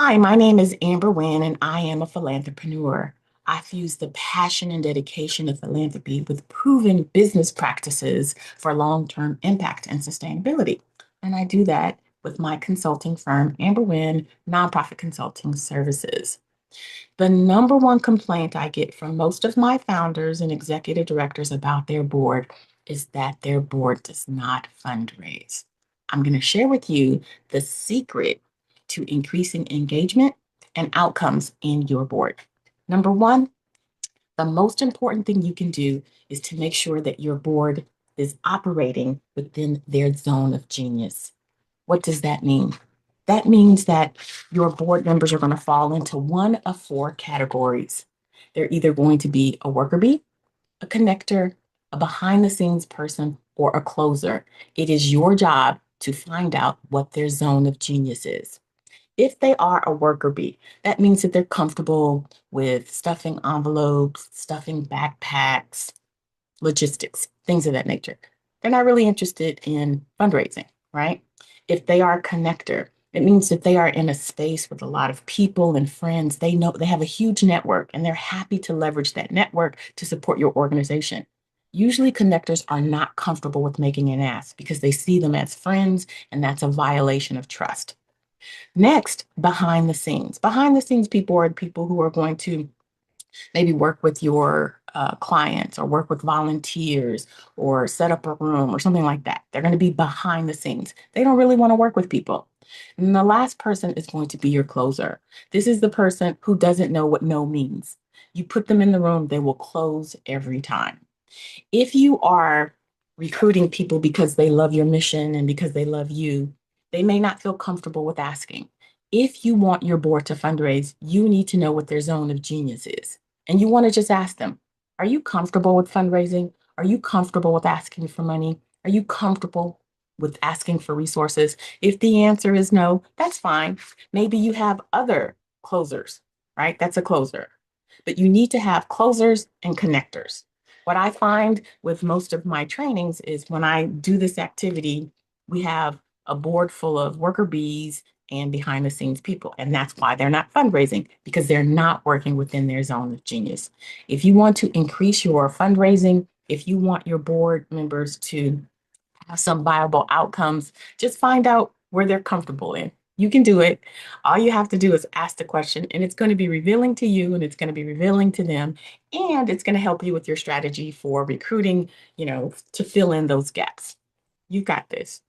Hi, my name is Amber Wynn, and I am a philanthropineur. I fuse the passion and dedication of philanthropy with proven business practices for long-term impact and sustainability. And I do that with my consulting firm, Amber Wynn Nonprofit Consulting Services. The number one complaint I get from most of my founders and executive directors about their board is that their board does not fundraise. I'm going to share with you the secret to increasing engagement and outcomes in your board. Number one, the most important thing you can do is to make sure that your board is operating within their zone of genius. What does that mean? That means that your board members are going to fall into one of four categories. They're either going to be a worker bee, a connector, a behind the scenes person, or a closer. It is your job to find out what their zone of genius is. If they are a worker bee, that means that they're comfortable with stuffing envelopes, stuffing backpacks, logistics, things of that nature. They're not really interested in fundraising, right? If they are a connector, it means that they are in a space with a lot of people and friends. They know they have a huge network and they're happy to leverage that network to support your organization. Usually, connectors are not comfortable with making an ask because they see them as friends, and that's a violation of trust. Next, behind the scenes. Behind the scenes people are people who are going to maybe work with your clients or work with volunteers or set up a room or something like that. They're going to be behind the scenes. They don't really want to work with people. And the last person is going to be your closer. This is the person who doesn't know what no means. You put them in the room, they will close every time. If you are recruiting people because they love your mission and because they love you, they may not feel comfortable with asking. If you want your board to fundraise, you need to know what their zone of genius is. And you want to just ask them, are you comfortable with fundraising? Are you comfortable with asking for money? Are you comfortable with asking for resources? If the answer is no, that's fine. Maybe you have other closers, right? That's a closer. But you need to have closers and connectors. What I find with most of my trainings is when I do this activity, we have a board full of worker bees and behind the scenes people. And that's why they're not fundraising because they're not working within their zone of genius. If you want to increase your fundraising, if you want your board members to have some viable outcomes, just find out where they're comfortable in. You can do it. All you have to do is ask the question, and it's going to be revealing to you and it's going to be revealing to them. And it's going to help you with your strategy for recruiting, to fill in those gaps. You got this.